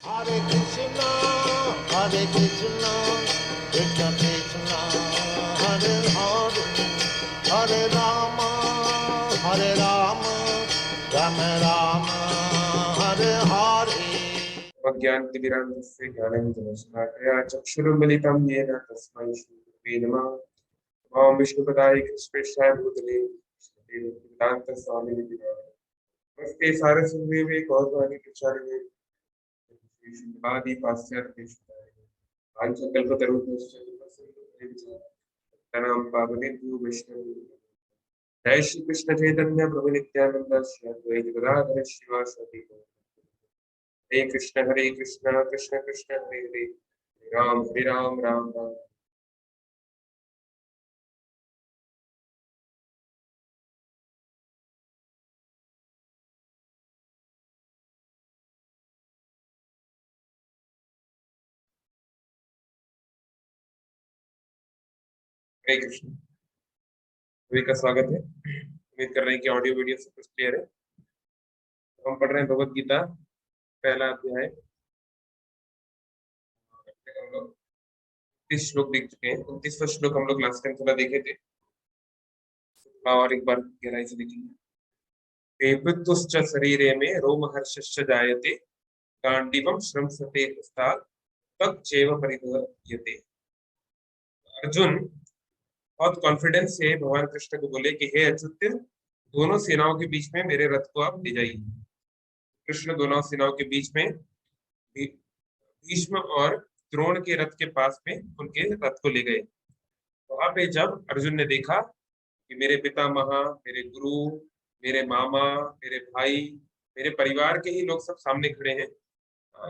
Hare Krishna, Hare Krishna, Krishna Krishna, Hare Hare, Hare Rama, Hare Rama, Rama Rama, Hare Hare. अज्ञानतिमिरान्धस्य ज्ञानाञ्जनशलाकया चक्षुरुन्मिलितं येन तस्मै श्रीगुरवे नमः। ओम विष्णुपदाय कृष्णेशाय भूतले श्रीमते वेदान्तस्वामिनिधि नमः। नमस्ते सारस्वतीदेवे गौरवाणी प्रचारिणे श्रीशुकादि पाश्चात्यदेशतारिणे पाञ्चकल्पतरुभ्यश्च कृपासिन्धुभ्यो पावनेभ्यो वैष्णवेभ्यो जय श्री कृष्ण चैतन्य प्रभु नित्यानंद श्री अद्वैत गदाधर शिवासादि हरे कृष्ण कृष्ण कृष्ण हरे हरे हरे राम राम राम। हरे कृष्ण। सभी का स्वागत है। उम्मीद कर रहे हैं कि ऑडियो वीडियो सब कुछ क्लियर है। हम पढ़ रहे हैं भगवत गीता पहला अध्याय। हम लोग 30 श्लोक देख चुके हैं। 29वां श्लोक हम लोग लास्ट टाइम थोड़ा देखे थे, और एक बार गहराई से देखेंगे। देवत्वश्च शरीरे में रोमहर्षश्च जायते गांडीवम श्रंसते हस्तात् तच्चैव परिधीयते। अर्जुन बहुत कॉन्फिडेंस से भगवान कृष्ण को बोले कि हे अच्युत, दोनों सेनाओं के बीच में मेरे रथ को आप ले जाइए। कृष्ण दोनों सेनाओं के बीच में भीष्म और द्रोण के रथ के पास में उनके रथ को ले गए। वहां पे जब अर्जुन ने देखा कि मेरे पितामह, मेरे गुरु, मेरे मामा, मेरे भाई, मेरे परिवार के ही लोग सब सामने खड़े हैं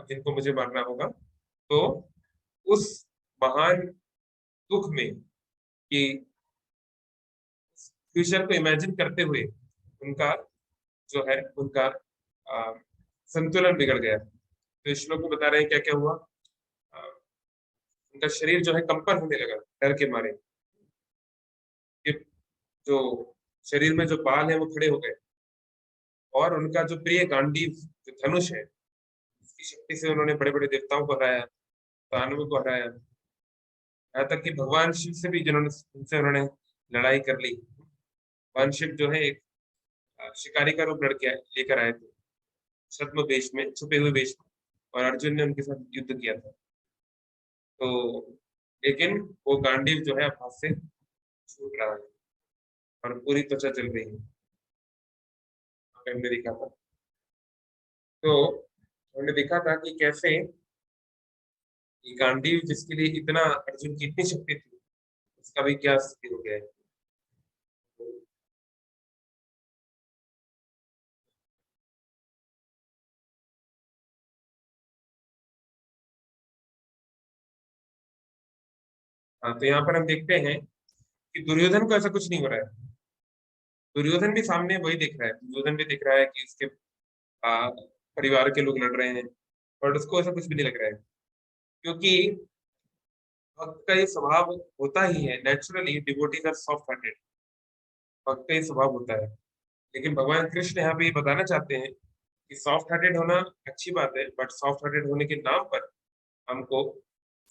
जिनको मुझे मारना होगा, तो उस महान दुख में कि फ्यूचर को इमेजिन करते हुए उनका जो है उनका संतुलन बिगड़ गया। तो इस श्लोक में बता रहे हैं क्या क्या हुआ। आ, उनका शरीर जो है कंपन होने लगा डर के मारे कि जो शरीर में जो बाल है वो खड़े हो गए, और उनका जो प्रिय गांडीव जो धनुष है उसकी शक्ति से उन्होंने बड़े बड़े देवताओं को हराया, दानवों को हराया, यहाँ तक कि भगवान शिव से भी जिन्होंने उनसे उन्होंने लड़ाई कर ली। भगवान शिव जो है एक शिकारी का रूप लड़के लेकर आए थे छद्म वेश में, छुपे हुए वेश में, और अर्जुन ने उनके साथ युद्ध किया था। तो लेकिन वो गांडीव जो है अब हाथ से छूट रहा है और पूरी त्वचा जल रही है, हमने देखा था। तो हमने देखा था कि कैसे ये गांडीव जिसके लिए इतना अर्जुन की इतनी शक्ति थी, उसका भी क्या स्थिति हो गया है। हाँ, तो यहाँ पर हम देखते हैं कि दुर्योधन को ऐसा कुछ नहीं हो रहा है। दुर्योधन भी सामने वही दिख रहा है, दुर्योधन भी दिख रहा है कि उसके परिवार के लोग लड़ रहे हैं, और उसको ऐसा कुछ भी नहीं लग रहा है, क्योंकि भक्त का ये स्वभाव होता ही है। Naturally devotees are soft hearted, भक्त का ये स्वभाव होता है। लेकिन भगवान कृष्ण यहाँ पे ये बताना चाहते हैं कि सॉफ्ट हार्टेड होना अच्छी बात है, बट सॉफ्ट हार्टेड होने के नाम पर हमको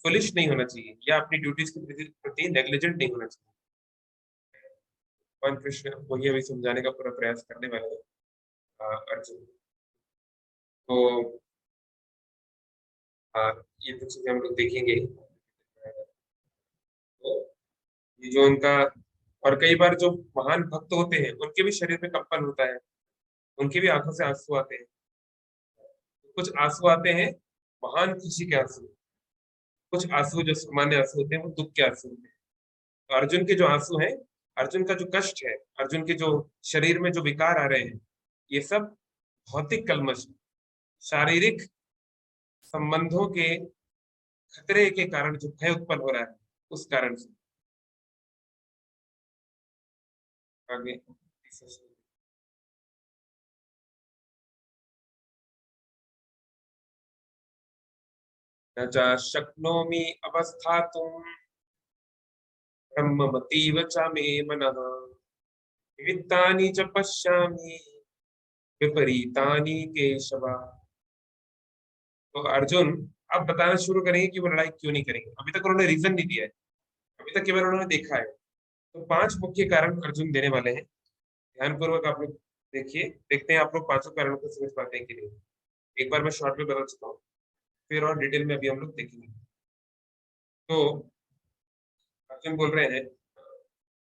फुलिश नहीं होना चाहिए या अपनी ड्यूटीज के प्रति नेग्लिजेंट नहीं होना चाहिए। भगवान कृष्ण वही अभी समझाने का पूरा प्रयास करने वाले हैं अर्जुन। तो ये तो चीजें हम लोग देखेंगे। तो ये जो उनका, और कई बार जो महान भक्त होते हैं उनके भी शरीर में कंपन होता है, उनकी भी आंखों से आंसू आते हैं। कुछ आंसू आते हैं महान खुशी के आंसू, कुछ आंसू जो सामान्य आंसू होते हैं वो दुख के आंसू होते हैं। तो अर्जुन के जो आंसू हैं, अर्जुन का जो कष्ट है, अर्जुन के जो शरीर में जो विकार आ रहे हैं, ये सब भौतिक कलमश, शारीरिक संबंधों के खतरे के कारण जो भय उत्पन्न हो रहा है उस कारण से। आगे न च शक्नोमि अवस्थातुं ब्रह्ममतीव च मे मनः विविक्तानि च पश्यामि विपरीतानि केशव। तो अर्जुन अब बताना शुरू करेंगे कि वो लड़ाई क्यों नहीं करेंगे। अभी तक उन्होंने रीजन नहीं दिया है, अभी तक केवल उन्होंने देखा है। तो 5 मुख्य कारण अर्जुन देने वाले हैं। ध्यानपूर्वक आप लोग देखिए, देखते हैं आप लोग 5 कारणों को समझ पाते हैं कि नहीं। एक बार मैं शॉर्ट में बता चुका हूँ, फिर और डिटेल में अभी हम लोग देखेंगे। तो अर्जुन बोल रहे हैं,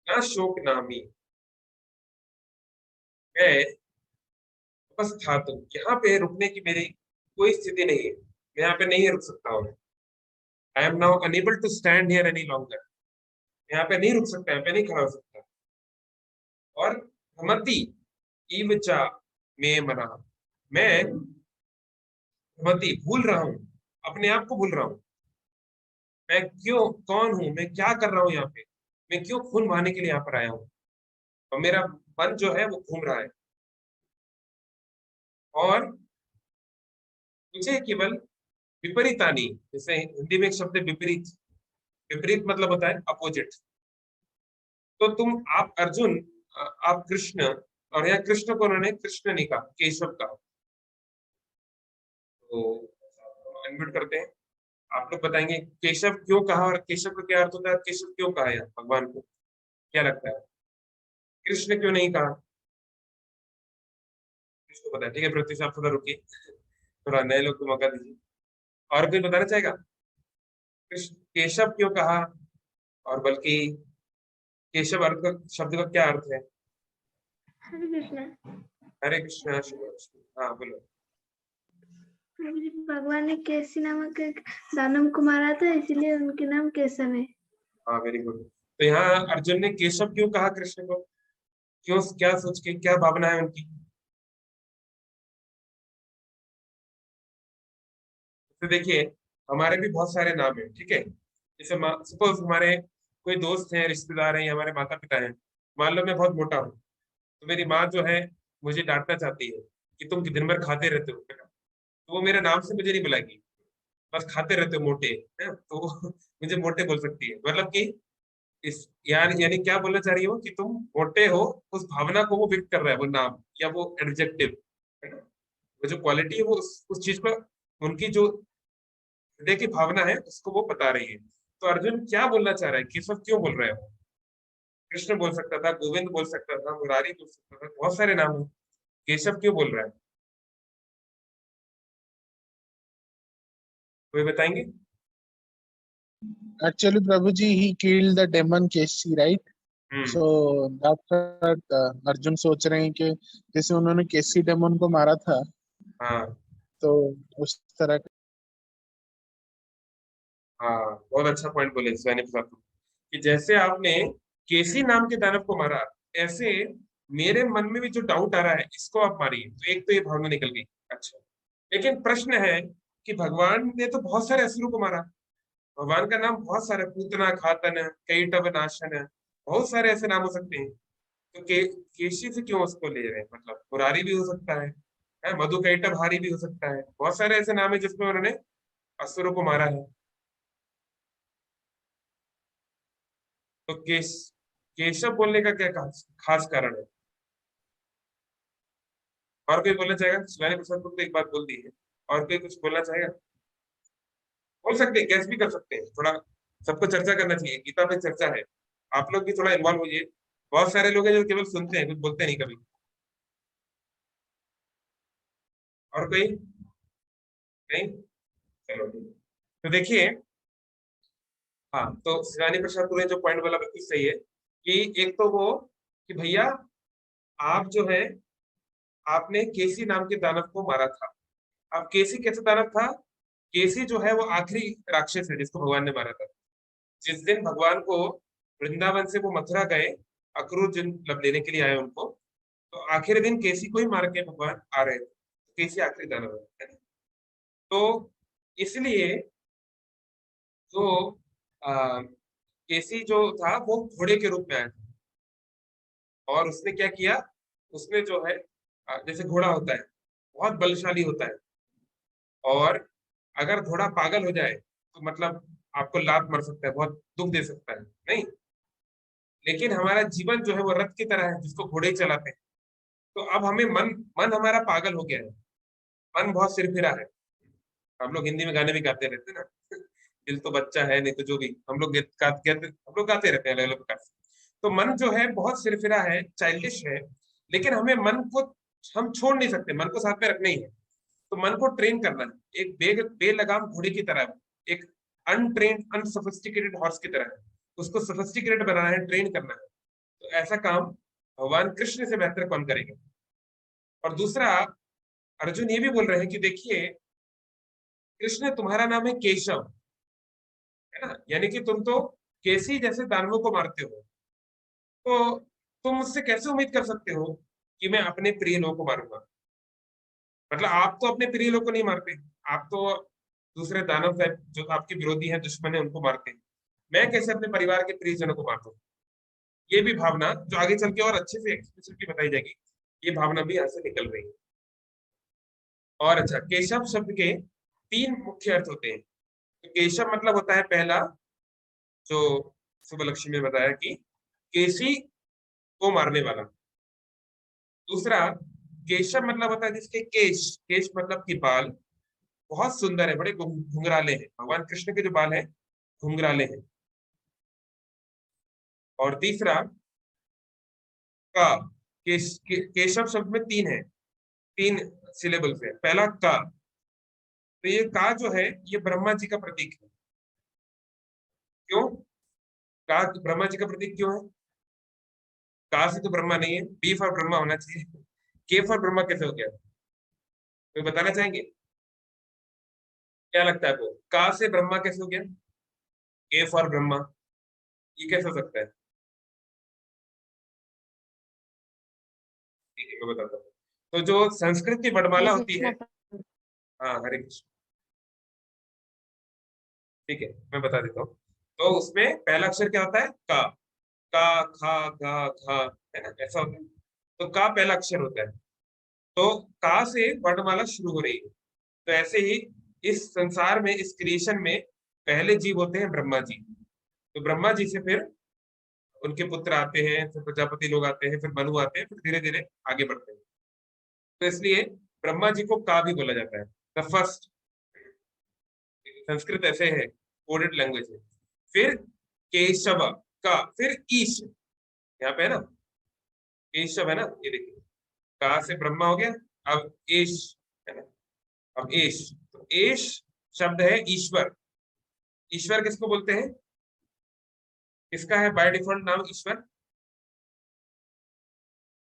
ना शोक नामी, मैं बस था, तो यहाँ पे रुकने की मेरी कोई स्थिति नहीं है, मैं यहाँ पे नहीं रुक सकता हूँ। I am now unable to stand here any longer, यहाँ पे नहीं रुक सकता, यहाँ पे नहीं खड़ा हो सकता। और भ्रमति इव चा मे मना, मैं भ्रमति भूल रहा हूँ, अपने आप को भूल रहा हूँ। मैं क्यों, कौन हूँ, मैं क्या कर रहा हूँ यहाँ पे, मैं क्यों खून बहाने के लिए यहाँ पर आया हूँ। और मेरा मन जो है वो घूम रहा है। और मुझे केवल विपरीतानी, जैसे हिंदी में एक शब्द है विपरीत, विपरीत मतलब होता है अपोजिट। तो तुम, आप अर्जुन, आप कृष्ण, और यहाँ कृष्ण को उन्होंने कृष्ण नहीं कहा, केशव कहा। तो अनम्यूट करते हैं, आप लोग बताएंगे केशव क्यों कहा और केशव का क्या अर्थ होता है, केशव क्यों कहा यहाँ भगवान को, क्या लगता है, कृष्ण क्यों नहीं कहा, किसको पता है। ठीक है पृथ्वी से आप थोड़ा रुकिए, थोड़ा नए लोग को मौका दीजिए। और कोई बताना चाहेगा कृष्ण केशव क्यों कहा, और बल्कि केशव अर्थ का, शब्द का क्या अर्थ है। हरे कृष्णा। हरे कृष्णा, हाँ बोलो। प्रभु जी, भगवान ने केसी नामक एक दानव को मारा था, इसलिए उनके नाम केशव है। हाँ वेरी गुड। तो यहाँ अर्जुन ने केशव क्यों कहा कृष्ण को, क्यों, क्या सोच के, क्या भावना है उनकी। तो देखिए हमारे भी बहुत सारे नाम हैं, ठीक है। जैसे सपोज हमारे कोई दोस्त हैं, रिश्तेदार हैं, या हमारे माता पिता हैं। मान लो मैं बहुत मोटा हूँ, तो मेरी माँ जो है मुझे डांटना चाहती है कि तुम दिन भर खाते रहते हो, तो वो मेरे नाम से मुझे नहीं बुलाएगी, बस खाते रहते हो मोटे, है तो मुझे मोटे बोल सकती है। मतलब कि इस यानी क्या बोलना चाह रही हो कि तुम मोटे हो, उस भावना को वो व्यक्त कर रहा है, वो नाम या वो एडजेक्टिव, है ना। वो जो क्वालिटी है वो उस चीज पर, उनकी जो हृदय की भावना है उसको वो बता रही है। तो अर्जुन क्या बोलना चाह रहा है, केशव क्यों बोल रहे हो। कृष्ण बोल सकता था, गोविंद बोल सकता था, मुरारी बोल सकता था, बहुत सारे नाम है, केशव क्यों बोल रहा है, कोई बताएंगे। Actually, Prabhuji, he killed the demon Keshi, right? So that's what Arjun सोच रहे हैं कि जैसे उन्होंने केसी डेमन को मारा था, हाँ तो उस तरह हाँ, बहुत अच्छा पॉइंट बोले सैनिक साहब, कि जैसे आपने केसी नाम के दानव को मारा, ऐसे मेरे मन में भी जो डाउट आ रहा है इसको आप मारिए। तो एक तो ये भावना निकल गई, अच्छा। लेकिन प्रश्न है कि भगवान ने तो बहुत सारे असुरों को मारा, भगवान का नाम बहुत सारे, पूतना खातन, कैटभ नाशन, बहुत सारे ऐसे नाम हो सकते हैं। तो केशी से क्यों उसको ले रहे हैं, मतलब मुरारी भी हो सकता है मधु कैटभ भी हो सकता है, बहुत सारे ऐसे नाम है जिसमें उन्होंने असुरों को मारा है। तो केशव बोलने का क्या खास कारण है, और कोई बोलना चाहेगा। शिवानी प्रसाद को तो एक बात बोल दी है, और कोई कुछ बोलना चाहेगा, बोल सकते हैं, गैस भी कर सकते हैं। थोड़ा सबको चर्चा करना चाहिए, गीता पे चर्चा है, आप लोग भी थोड़ा इन्वॉल्व होइए। बहुत सारे लोग हैं जो केवल सुनते हैं, कुछ बोलते नहीं कभी। और कोई नहीं, चलो ठीक है। तो देखिए, हाँ तो शिवानी प्रसाद ने जो पॉइंट बोला बिल्कुल सही है, कि एक तो वो कि भैया आप जो है, आपने केसी नाम के दानव को मारा था। अब केसी कैसे दानव था, केसी जो है वो आखिरी राक्षस है जिसको भगवान ने मारा था। जिस दिन भगवान को वृंदावन से वो मथुरा गए, अक्रूर जिन लेने के लिए आए उनको, तो आखिरी दिन केसी को ही मार के भगवान आ रहे थे। तो केसी आखिरी दानव है ना? तो इसलिए जो केसी जो था वो घोड़े के रूप में आया था, और उसने क्या किया, उसने जो है जैसे घोड़ा होता है, बहुत बलशाली होता है, और अगर घोड़ा पागल हो जाए तो मतलब आपको लात मार सकता है, बहुत दुख दे सकता है, नहीं। लेकिन हमारा जीवन जो है वो रथ की तरह है जिसको घोड़े ही चलाते हैं। तो अब हमें मन मन हमारा पागल हो गया है, मन बहुत सिरफिरा है। हम लोग हिंदी में गाने भी गाते रहते हैं ना, दिल तो बच्चा है, नहीं तो जो भी हम लोग हम लोग गाते रहते हैं अलग अलग प्रकार से। तो मन जो है बहुत सिरफिरा है, चाइल्डिश है, लेकिन हमें मन को हम छोड़ नहीं सकते, मन को साथ में रखना ही है। तो मन को ट्रेन करना है, एक बेलगाम घोड़े की तरह है, एक अनट्रेन्ड अनसोफिस्टिकेटेड हॉर्स की तरह है, उसको सोफिस्टिकेटेड बनाना है, ट्रेन करना है। तो ऐसा काम भगवान कृष्ण से बेहतर कौन करेगा। और दूसरा, अर्जुन ये भी बोल रहे हैं कि देखिए कृष्ण तुम्हारा नाम है केशव, है ना, यानी कि तुम तो केसी जैसे दानवों को मारते हो, तो तुम मुझसे कैसे उम्मीद कर सकते हो कि मैं अपने प्रिय लोगों को मारूंगा। मतलब आप तो अपने प्रिय लोगों को नहीं मारते, आप तो दूसरे दानव टाइप जो आपके विरोधी हैं, दुश्मन है, उनको मारते हैं। मैं कैसे अपने परिवार के प्रियजनों को मारता हूँ। ये भी भावना जो आगे चल के और अच्छे से एक्सप्लिसिटली बताई जाएगी, ये भावना भी यहाँ से निकल रही है। और अच्छा, केशव शब्द के 3 मुख्य अर्थ होते हैं। तो केशव मतलब होता है पहला, जो सुबलक्ष्मी ने बताया कि केसी को मारने वाला। दूसरा, केशव मतलब होता है जिसके केश, केश मतलब कि बाल बहुत सुंदर है, बड़े घुंघराले हैं। भगवान कृष्ण के जो बाल हैं घुंघराले हैं। और तीसरा, का, केशव शब्द में 3 है, 3 सिलेबल्स है। पहला का, तो ये का जो है ये ब्रह्मा जी का प्रतीक है। क्यों का ब्रह्मा जी का प्रतीक क्यों है? का से तो ब्रह्मा नहीं है, बी फॉर ब्रह्मा होना चाहिए, के फॉर ब्रह्मा कैसे हो गया? कोई बताना चाहेंगे? क्या लगता है आपको, का से ब्रह्मा कैसे हो गया? के फॉर ब्रह्मा, ये कैसे हो सकता है? ठीक है, मैं बताता हूँ। तो जो संस्कृत की वर्णमाला होती है, हाँ हरे कृष्ण, ठीक है मैं बता देता हूँ। तो उसमें पहला अक्षर क्या होता है? का खा गा घा, है ना, ऐसा होता है। तो का पहला अक्षर होता है, तो का से वर्णमाला शुरू हो रही है। तो ऐसे ही इस संसार में, इस क्रिएशन में पहले जीव होते हैं ब्रह्मा जी। तो ब्रह्मा जी से फिर उनके पुत्र आते हैं, फिर प्रजापति लोग आते हैं, फिर मनु आते हैं, फिर धीरे धीरे आगे बढ़ते हैं। तो इसलिए ब्रह्मा जी को का भी बोला जाता है, द फर्स्ट। संस्कृत ऐसे है, कोडेड लैंग्वेज है। फिर केशव का, फिर ईश, यहाँ पे है ना केशव, है ना, ये देखिए का से ब्रह्मा हो गया, अब एश, है ना, अब एश, तो एश शब्द है ईश्वर। ईश्वर किसको बोलते हैं? किसका है बाय डिफॉल्ट नाम ईश्वर,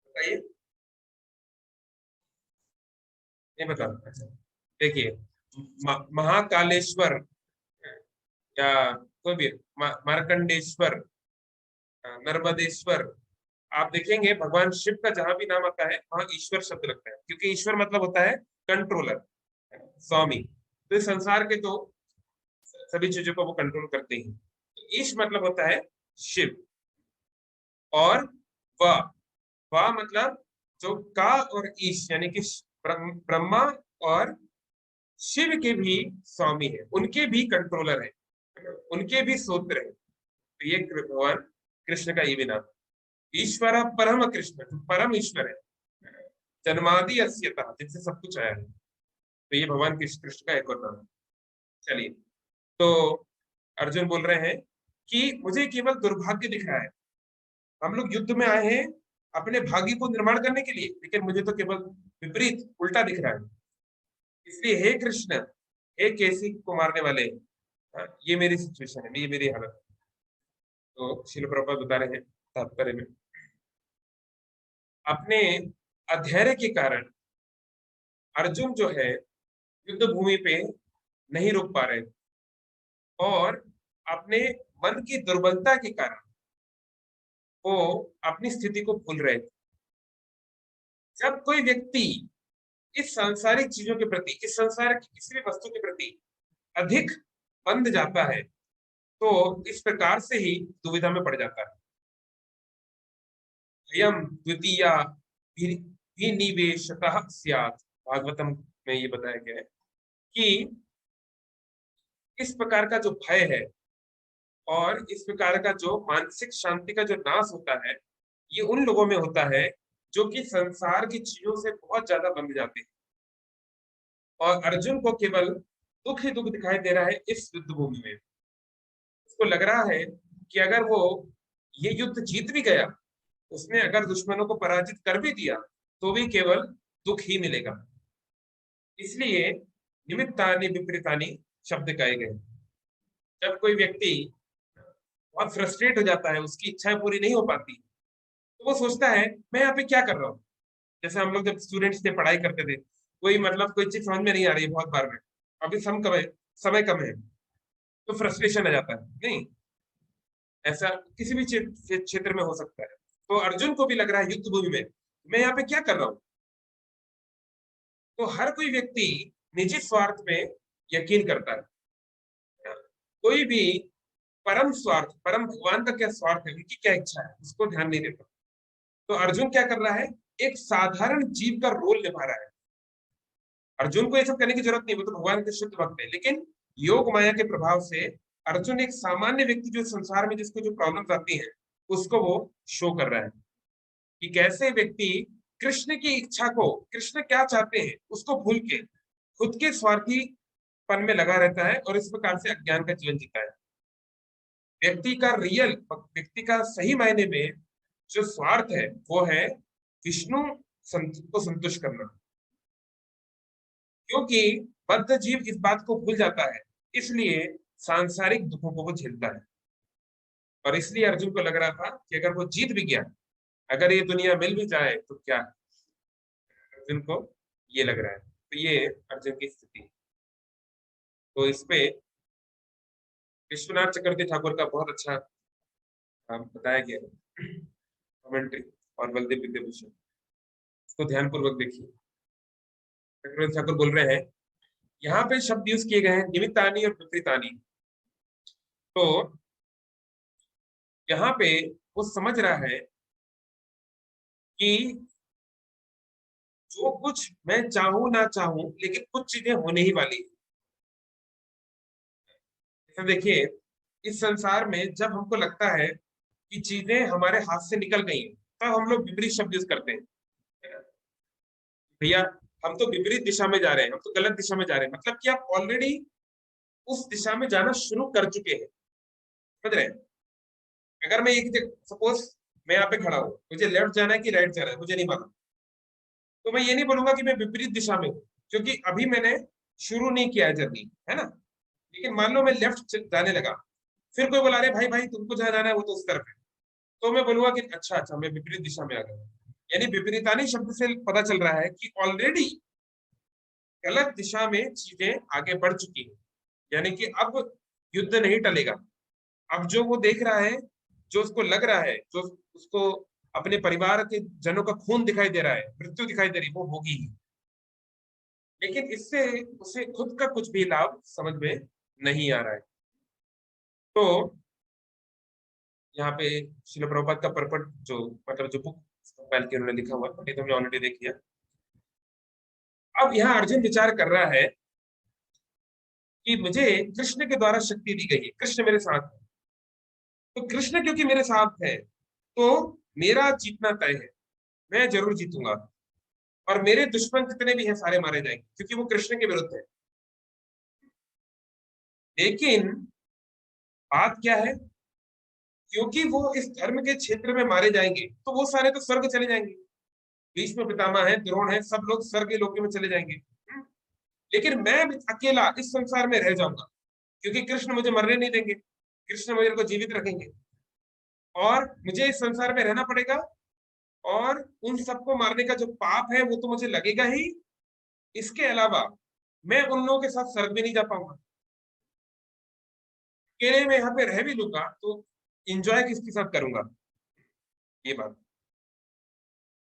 बताइए। नहीं बता, अच्छा देखिए, महाकालेश्वर या कोई भी, मार्कंडेश्वर, नर्मदेश्वर, आप देखेंगे भगवान शिव का जहां भी नाम आता है वहां ईश्वर शब्द लगता है, क्योंकि ईश्वर मतलब होता है कंट्रोलर, स्वामी। तो इस संसार के तो सभी चीजों को वो कंट्रोल करते हैं। तो ईश मतलब होता है शिव। और वा, वा मतलब जो का और ईश, यानी कि ब्रह्मा और शिव के भी स्वामी है, उनके भी कंट्रोलर है, उनके भी सूत्र है। तो ये भगवान कृष्ण का ये भी नाम, ईश्वर परम कृष्ण, जो परम ईश्वर है, जन्मादि अस्यता, जिससे सब कुछ आया है। तो ये भगवान कृष्ण का एक और नाम है। चलिए, तो अर्जुन बोल रहे हैं कि मुझे केवल दुर्भाग्य दिख रहा है, हम लोग युद्ध में आए हैं अपने भाग्य को निर्माण करने के लिए, लेकिन मुझे तो केवल विपरीत उल्टा दिख रहा है। इसलिए हे कृष्ण, हे केसी को मारने वाले, ये मेरी सिचुएशन है, ये मेरी हालत है। तो श्रील प्रभुपाद बता रहे हैं तात्पर्य में, अपने अधैर्य के कारण अर्जुन जो है युद्ध भूमि पे नहीं रुक पा रहे, और अपने मन की दुर्बलता के कारण वो अपनी स्थिति को भूल रहे थे। जब कोई व्यक्ति इस सांसारिक चीजों के प्रति, इस संसार की किसी भी वस्तु के प्रति अधिक बंध जाता है, तो इस प्रकार से ही दुविधा में पड़ जाता है। यम द्वितीया विनिवेशतः स्यात्, भागवतम में ये बताया गया है कि इस प्रकार का जो भय है और इस प्रकार का जो मानसिक शांति का जो नाश होता है, ये उन लोगों में होता है जो कि संसार की चीजों से बहुत ज्यादा बंध जाते हैं। और अर्जुन को केवल दुख ही दुख दिखाई दे रहा है इस युद्ध भूमि में। उसको लग रहा है कि अगर वो ये युद्ध जीत भी गया, उसने अगर दुश्मनों को पराजित कर भी दिया, तो भी केवल दुख ही मिलेगा। इसलिए निमित्तानि विपरीतानि शब्द कहे गए। जब कोई व्यक्ति बहुत फ्रस्ट्रेट हो जाता है, उसकी इच्छाएं पूरी नहीं हो पाती, तो वो सोचता है मैं यहाँ पे क्या कर रहा हूँ। जैसे हम लोग जब स्टूडेंट्स थे, पढ़ाई करते थे, कोई मतलब कोई चीज समझ में नहीं आ रही है बहुत बार में, अभी समय कम है, तो फ्रस्ट्रेशन आ जाता है। नहीं, ऐसा किसी भी क्षेत्र में हो सकता है। तो अर्जुन को भी लग रहा है युद्ध भूमि में मैं यहाँ पे क्या कर रहा हूँ। तो हर कोई व्यक्ति निजी स्वार्थ में यकीन करता है। कोई भी परम स्वार्थ, परम भगवान का क्या स्वार्थ है, उनकी क्या इच्छा है, उसको ध्यान नहीं देता। तो अर्जुन क्या कर रहा है, एक साधारण जीव का रोल निभा रहा है। अर्जुन को ये सब करने की जरूरत नहीं, वो तो भगवान के शुद्ध भक्त है, लेकिन योग माया के प्रभाव से अर्जुन एक सामान्य व्यक्ति जो संसार में जिसको जो प्रॉब्लम्स आती हैं, उसको वो शो कर रहा है कि कैसे व्यक्ति कृष्ण की इच्छा को, कृष्ण क्या चाहते हैं उसको भूल के खुद के स्वार्थीपन में लगा रहता है और इस प्रकार से अज्ञान का जीवन जीता है। व्यक्ति का सही मायने में जो स्वार्थ है वो है विष्णु को संतुष्ट करना, क्योंकि बद्ध जीव इस बात को भूल जाता है, इसलिए सांसारिक दुखों को वो झेलता है। और इसलिए अर्जुन को लग रहा था कि अगर वो जीत भी गया, अगर ये दुनिया मिल भी जाए तो क्या, अर्जुन को ये लग रहा है। तो ये अर्जुन की स्थिति है। तो इस पे विश्वनाथ चक्रवर्ती ठाकुर का बहुत अच्छा बताया गया कमेंट्री और बलदेव विद्याभूषण, इसको ध्यानपूर्वक देखिए। चक्रवर्ती ठाकुर बोल रहे हैं, यहाँ पे शब्द यूज किए गए हैं निमित्तानि और विपरीतानि। तो यहाँ पे वो समझ रहा है कि जो कुछ मैं चाहूं ना चाहूं, लेकिन कुछ चीजें होने ही वाली है। देखिए, इस संसार में जब हमको लगता है कि चीजें हमारे हाथ से निकल गई हैं, तब हम लोग विपरीत शब्द यूज करते हैं। भैया हम तो विपरीत दिशा में जा रहे हैं, हम तो गलत दिशा में जा रहे हैं, मतलब कि आप ऑलरेडी उस दिशा में जाना शुरू कर चुके हैं। समझ रहे हैं? अगर मैं एक सपोज मैं यहाँ पे खड़ा हूँ, मुझे लेफ्ट जाना है कि राइट जाना है मुझे नहीं मालूम, तो मैं ये नहीं बोलूंगा कि मैं विपरीत दिशा में हूँ, क्योंकि अभी मैंने शुरू नहीं किया है जर्नी, है ना। लेकिन मान लो मैं लेफ्ट जाने लगा, फिर कोई बोला, अरे भाई भाई तुमको जहाँ जाना है वो तो उस तरफ है, तो मैं बोलूंगा कि अच्छा मैं विपरीत दिशा में आ गया। यानी विपरीतानि शब्द से पता चल रहा है कि ऑलरेडी गलत दिशा में चीजें आगे बढ़ चुकी है, यानी कि अब युद्ध नहीं टलेगा। अब जो वो देख रहा है, जो उसको लग रहा है, जो उसको अपने परिवार के जनों का खून दिखाई दे रहा है, मृत्यु दिखाई दे रही, वो होगी ही, लेकिन इससे उसे खुद का कुछ भी लाभ समझ में नहीं आ रहा है। तो यहाँ पे श्रील प्रभुपाद का परपट जो मतलब जो बुक पहले उन्होंने लिखा हुआ ये तो हमने ऑलरेडी देख लिया। अब यहाँ अर्जुन विचार कर रहा है कि मुझे कृष्ण के द्वारा शक्ति दी गई है, कृष्ण मेरे साथ है, तो कृष्ण क्योंकि मेरे साथ है तो मेरा जीतना तय है, मैं जरूर जीतूंगा, और मेरे दुश्मन कितने भी हैं सारे मारे जाएंगे, क्योंकि वो कृष्ण के विरुद्ध है। लेकिन बात क्या है, क्योंकि वो इस धर्म के क्षेत्र में मारे जाएंगे तो वो सारे तो स्वर्ग चले जाएंगे, भीष्म पितामह है, द्रोण है, सब लोग स्वर्ग के लोक में चले जाएंगे, लेकिन मैं अकेला इस संसार में रह जाऊंगा, क्योंकि कृष्ण मुझे मरने नहीं देंगे, कृष्ण मुझे को जीवित रखेंगे, और मुझे इस संसार में रहना पड़ेगा, और उन सबको मारने का जो पाप है वो तो मुझे लगेगा ही। इसके अलावा मैं उन लोगों के साथ स्वर्ग भी नहीं जा पाऊंगा, अकेले में यहाँ पे रह भी लूंगा तो एंजॉय किसके साथ करूंगा, ये बात।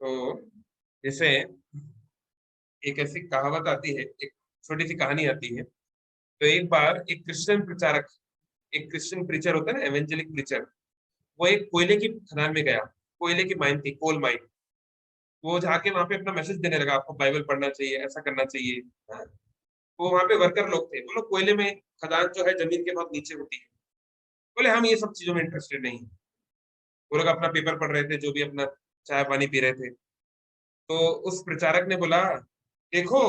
तो जैसे एक ऐसी कहावत आती है, एक छोटी सी कहानी आती है। तो एक बार एक क्रिश्चियन प्रचारक, एक क्रिश्चियन प्रीचर होता है ना, एवेंजेलिक प्रीचर, वो एक कोयले की खदान में गया, कोयले की माइन थी, कोल माइन। वो जाके वहां पे अपना मैसेज देने लगा, आपको बाइबल पढ़ना चाहिए, ऐसा करना चाहिए। वो वहां पे वर्कर लोग थे, बोलो कोयले में खदान जो है जमीन के बहुत नीचे होती है, बोले हम ये सब चीजों में इंटरेस्टेड नहीं। वो लोग अपना पेपर पढ़ रहे थे, जो भी अपना चाय पानी पी रहे थे। तो उस प्रचारक ने बोला, देखो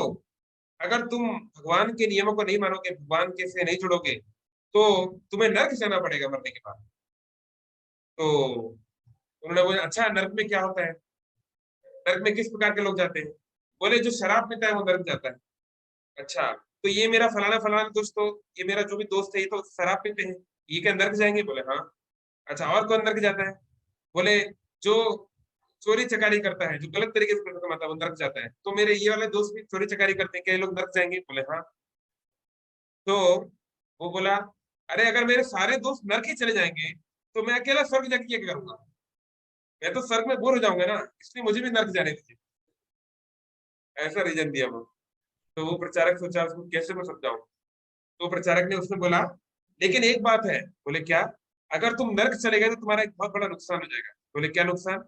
अगर तुम भगवान के नियमों को नहीं मानोगे, भगवान के से नहीं जुड़ोगे, तो तुम्हें नर्क जाना पड़ेगा मरने के बाद। तो उन्होंने बोला अच्छा नर्क में क्या होता है, नर्क में किस प्रकार के लोग जाते हैं? बोले जो शराब पीता है वो नर्क जाता है। अच्छा तो ये मेरा फलाना फलाना दोस्त, तो ये मेरा जो भी दोस्त है ये तो शराब पीते हैं, ये क्या नर्क जाएंगे? बोले हाँ। अच्छा और कौन नर्क जाता है? बोले जो चोरी चकारी करता है, जो गलत तरीके से पैसा कमाता है वो नर्क जाता है। तो मेरे ये वाले दोस्त भी चोरी चकारी करते हैं, क्या ये लोग नर्क जाएंगे? बोले हाँ। तो वो बोला अरे अगर मेरे सारे दोस्त नर्क ही चले जाएंगे तो मैं अकेला स्वर्ग जाके क्या करूंगा? मैं तो स्वर्ग में बोर हो जाऊंगा ना, इसलिए मुझे भी नर्क जाने दीजिए। ऐसा रीजन दिया वो। तो वो प्रचारक सोचा उसको कैसे मैं समझाऊं। तो प्रचारक ने उसने बोला लेकिन एक बात है। बोले क्या? अगर तुम नर्क चले गए तो तुम्हारा एक बहुत बड़ा नुकसान हो जाएगा। बोले क्या नुकसान?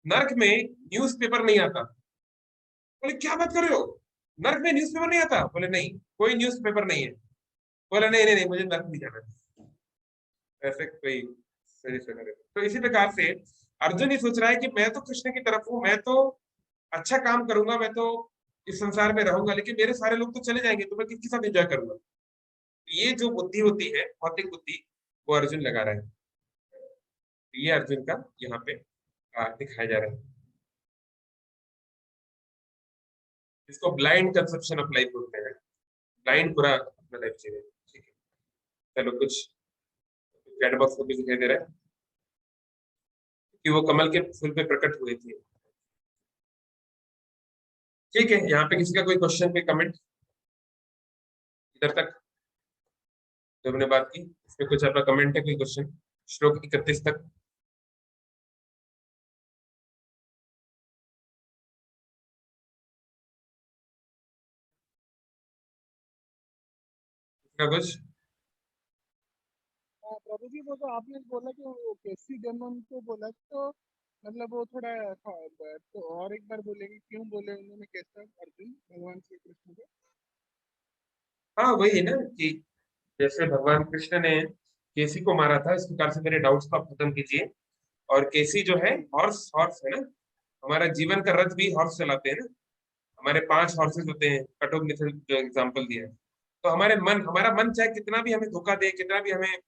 नर्क में न्यूज़पेपर नहीं आता। बोले क्या बात कर रहे हो, नर्क में न्यूज़पेपर नहीं आता? बोले नहीं, कोई न्यूज़पेपर नहीं है। बोले नहीं नहीं नहीं, मुझे नर्क नहीं जाना। ऐसे कोई सजेशन करे तो इसी प्रकार से अर्जुन ये सोच रहा है कि मैं तो कृष्ण की तरफ हूँ, मैं तो अच्छा काम करूंगा, मैं तो इस संसार में रहूंगा, लेकिन मेरे सारे लोग तो चले जाएंगे तो मैं किसके साथ एंजॉय करूंगा? ये जो बुद्धि होती है, भौतिक बुद्धि, वो अर्जुन लगा रहा है। ये अर्जुन का यहाँ पे दिखाया जा रहा है। इसको ब्लाइंड कंसेप्शन ऑफ लाइफ बोलते हैं। ब्लाइंड पूरा अपना लाइफ जीवे। ठीक है चलो कुछ चैट बॉक्स में भी दिखाई दे रहा है कि वो कमल के फूल पे प्रकट हुए थे। ठीक है यहाँ पे किसी का कोई क्वेश्चन कोई कमेंट इधर तक जो हमने बात की इसमें कुछ आपका कमेंट है, कोई क्वेश्चन श्लोक 31 तक? इसका कुछ? प्रभु जी वो तो आपने बोला कि वो केसी डेमन को बोला तो मतलब वो थोड़ा तो और एक बार बोलेंगे क्यों बोले उन्होंने कैसा अर्जुन भगवान श्री कृष्ण को? हाँ वही है ना कि जैसे भगवान कृष्ण ने केसी को मारा था, इस प्रकार से मेरे डाउट्स को आप खत्म कीजिए। और केसी जो है हॉर्स, हॉर्स है ना, हमारा जीवन का रथ भी हॉर्स चलाते हैं ना। हमारे 5 हॉर्सेस होते हैं, कटोक मिथल जो एग्जाम्पल दिया है। तो हमारा मन चाहे कितना भी हमें धोखा दे, कितना भी हमें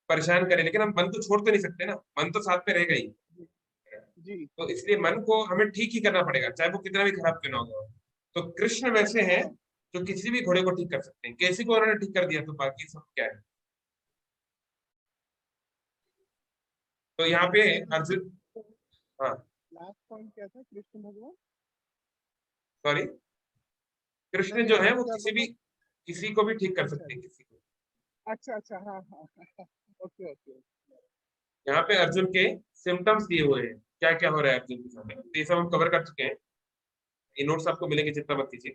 परेशान करे, लेकिन हम मन तो छोड़ तो नहीं सकते ना, मन तो साथ में रहेगा ही। जी तो इसलिए मन को हमें ठीक ही करना पड़ेगा, चाहे वो कितना भी खराब क्यों ना होगा। तो कृष्ण वैसे हैं जो किसी भी घोड़े को ठीक कर सकते हैं। केसी को उन्होंने ठीक कर दिया तो बाकी सब क्या है। तो यहाँ पे अर्जुन, हाँ लास्ट पॉइंट क्या था कृष्ण भगवान? सॉरी, कृष्ण मैंने जो है लास्ट वो क्या किसी बोला? भी किसी को भी ठीक कर अच्छा सकते हैं, किसी को। अच्छा अच्छा हाँ हाँ हाँ ओके ओके यहाँ पे अर्जुन के सिम्टम्स दिए हुए हैं, क्या क्या हो रहा है अर्जुन के साथ। तो ये सब हम कवर कर चुके हैं, ये नोट्स आपको मिलेंगे, चिंता मत कीजिए।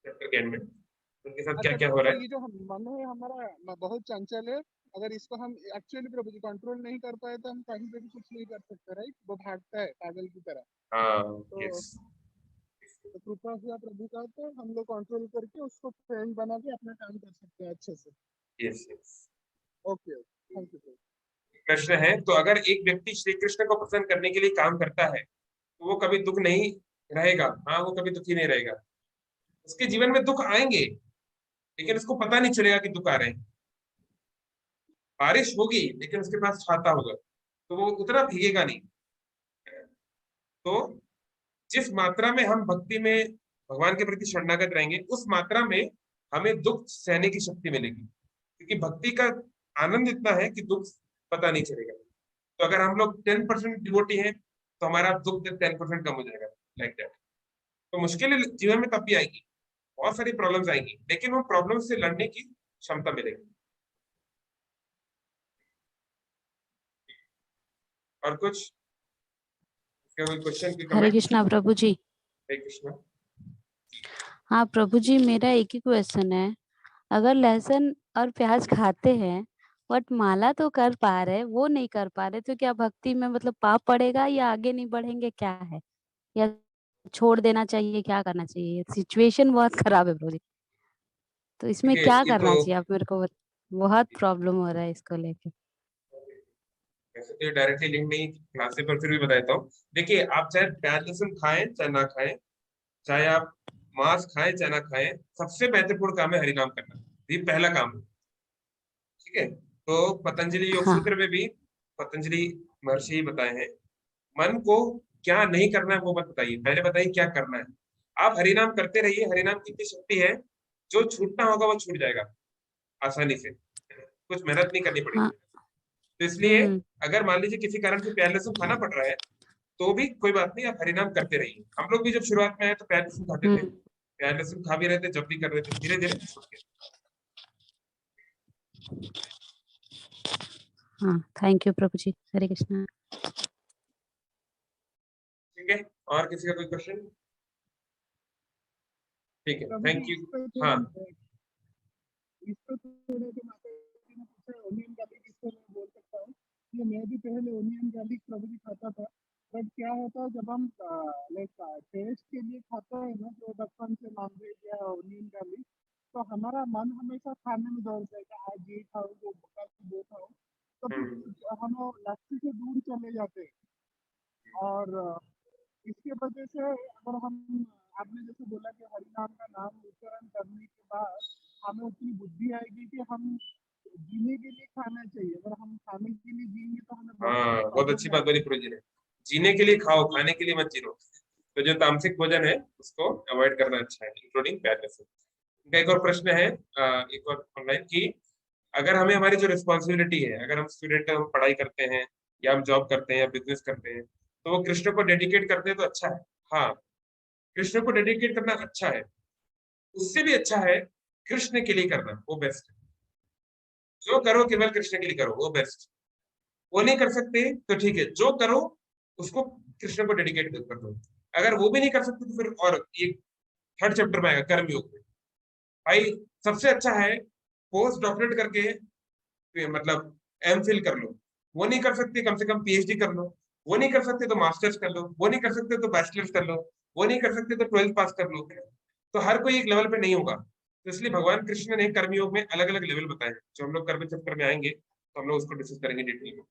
चैप्टर के एंड में उनके साथ क्या अच्छा क्या तो हो रहा है। ये जो मन है हमारा बहुत चंचल है, अगर इसको हम एक्चुअली प्रभु जी कंट्रोल नहीं कर पाए तो हम कहीं पे भी कुछ नहीं कर सकते राइट, वो भागता है पागल की तरह। हाँ तो, यस तो कृपा हुआ प्रभु का तो हम लोग कंट्रोल करके उसको फ्रेंड बना के अपना काम कर सकते हैं अच्छे से। Yes yes. Okay thank you Prabhu. प्रश्न है तो अगर एक व्यक्ति श्री कृष्ण को प्रसन्न करने के लिए काम करता है तो वो कभी दुख नहीं रहेगा? हाँ वो कभी दुखी नहीं रहेगा। उसके जीवन में दुख आएंगे लेकिन उसको पता नहीं चलेगा कि दुख आ रहे हैं। बारिश होगी लेकिन उसके पास छाता होगा तो वो उतना भीगेगा नहीं। तो जिस मात्रा में हम भक्ति में भगवान के प्रति शरणागत रहेंगे उस मात्रा में हमें दुख सहने की शक्ति मिलेगी, क्योंकि भक्ति का आनंद इतना है कि दुख पता नहीं चलेगा। तो अगर हम लोग 10% डिवोटी हैं तो हमारा दुख 10% कम हो जाएगा, लाइक दैट। तो मुश्किलें जीवन में तब भी आएगी, बहुत सारी प्रॉब्लम्स आएंगी, लेकिन वो प्रॉब्लम से लड़ने की क्षमता मिलेगी। और कुछ क्या कोई क्वेश्चन की हरे कमेंट? कृष्णा प्रभु जी। हरे कृष्णा। हाँ प्रभु जी मेरा एक ही क्वेश्चन है, अगर लहसुन और प्याज खाते हैं बट माला तो कर पा रहे, वो नहीं कर पा रहे, तो क्या भक्ति में मतलब पाप पड़ेगा या आगे नहीं बढ़ेंगे, क्या है, या छोड़ देना चाहिए, क्या करना चाहिए? सिचुएशन बहुत खराब है प्रभु जी, तो इसमें देखिए क्या ये तो करना चाहिए आप मेरे को बहुत प्रॉब्लम हो रहा है इसको लेके। वैसे तो डायरेक्टली लिंक नहीं क्लास से, पर फिर भी बता देता हूँ। देखिए आप चाहे प्याज लहसुन खाएं चाहे ना खाएं, चाहे आप मांस खाएं चाहे ना खाएं, सबसे महत्वपूर्ण काम है हरिनाम करना, ये पहला काम है। ठीक है, तो पतंजलि योग हाँ सूत्र में भी पतंजलि महर्षि बताए हैं, मन को क्या नहीं करना है वो मत बताइए, पहले बताइए क्या करना है। आप हरिनाम करते रहिए, हरिनाम की इतनी शक्ति है, जो छूटना होगा वो छूट जाएगा आसानी से, कुछ मेहनत नहीं करनी पड़ेगी। हाँ। तो इसलिए हम्म अगर मान लीजिए किसी कारण से प्याज लहसुन खाना पड़ रहा है, तो भी कोई बात नहीं, आप हरिनाम करते रहिए। हम लोग भी जब शुरुआत में आए तो प्याज लहसुन खाते थे, हम्म। प्याज लहसुन खा भी रहे थे, जब भी कर रहे थे, धीरे धीरे छूट गया। हाँ, थैंक यू प्रभु जी। हरे कृष्णा। ठीक है, और किसी का कोई क्वेश्चन? ठीक है, प्रभु थैंक जी, यू। इस पे हाँ थोड़ा जो माता जी ने पूछा ओनियन गार्लिक, इसको मैं बोल सकता हूँ कि मैं भी पहले ओनियन गार्लिक प्रभु जी खाता था, बट क्या होता है जब हम लाइक टेस्ट के लिए खाते हैं ना, जो बचपन से नॉनवेज या ओनियन गार्लिक, तो हमारा मन हमेशा खाने में दौड़ जाएगा, आज ये खाओ वो खाओ, तो फिर हम लस्सी से दूर चले जाते हैं। और इसके वजह से अगर हम, आपने जैसे बोला कि हरि नाम का नाम उच्चारण करने के बाद हमें उतनी बुद्धि आएगी कि हम जीने के लिए खाना चाहिए, अगर हम खाने के लिए जिएंगे तो हमें बहुत सारी हाँ, बहुत अच्छी प्रॉब्लम बात बोली आएगी। प्रभु जी ने, जीने के लिए खाओ, खाने के लिए मत जीरो। तो जो तामसिक भोजन है उसको अवॉइड करना अच्छा है, इंक्लूडिंग प्याज लहसुन। इनका एक और प्रश्न है, एक और ऑनलाइन की, अगर हमें हमारी जो रिस्पॉन्सिबिलिटी है, अगर हम स्टूडेंट हम पढ़ाई करते हैं या हम जॉब करते हैं या बिजनेस करते हैं, तो वो कृष्ण को डेडिकेट करते हैं तो अच्छा है। हाँ, कृष्ण को डेडिकेट करना अच्छा है, उससे भी अच्छा है कृष्ण के लिए करना, वो बेस्ट है। जो करो केवल कृष्ण के लिए करो, वो बेस्ट। वो नहीं कर सकते तो ठीक है, जो करो उसको कृष्ण को डेडिकेट कर दो। अगर वो भी नहीं कर सकते तो फिर, और ये थर्ड चैप्टर में आएगा कर्म योग में, भाई सबसे अच्छा है पोस्ट डॉक्टरेट करके, मतलब एम फिल कर लो। वो नहीं कर सकते कम से कम पीएचडी कर लो। वो नहीं कर सकते तो मास्टर्स कर लो। वो नहीं कर सकते तो बैचलर्स कर लो। वो नहीं कर सकते तो 12th पास कर लो। तो हर कोई एक लेवल पे नहीं होगा, तो इसलिए भगवान कृष्ण ने कर्मयोग में अलग अलग लेवल बताए हैं, जो हम लोग कर्म चक्कर में आएंगे तो हम लोग उसको डिस्कस करेंगे डिटेल में।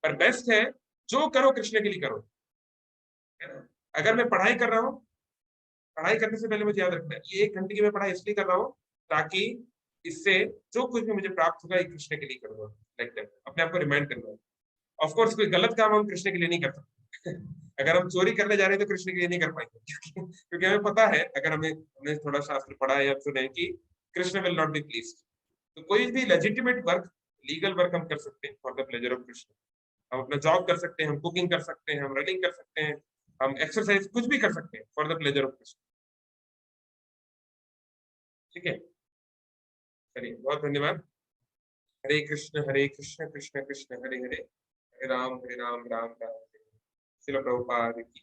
पर बेस्ट है जो करो कृष्ण के लिए करो, है ना। अगर मैं पढ़ाई कर रहा हूँ, पढ़ाई करने से पहले मुझे याद रखना है ये 1 घंटे की मैं पढ़ाई इसलिए कर रहा हूँ ताकि इससे जो कुछ भी मुझे प्राप्त होगा ये कृष्ण के लिए करूंगा, लाइक दैट, अपने आप को रिमाइंड करना। ऑफ कोर्स कोई गलत काम हम कृष्ण के लिए नहीं कर सकते। अगर हम चोरी करने जा रहे हैं तो कृष्ण के लिए नहीं कर पाएंगे, क्योंकि हमें पता है, अगर हमने थोड़ा शास्त्र पढ़ा है या सुना है कि Krishna will not be pleased. तो कोई भी लेजिटिमेट वर्क, लीगल वर्क हम कर सकते हैं for the pleasure of Krishna. हम अपना जॉब कर सकते हैं, हम कुकिंग कर सकते हैं, हम रनिंग कर सकते हैं, हम एक्सरसाइज कुछ भी कर सकते हैं for the pleasure of Krishna. ठीक है, चलिए बहुत धन्यवाद। हरे कृष्ण कृष्ण कृष्ण हरे हरे, हरे राम राम राम हरे हरे। श्रील प्रभुपाद की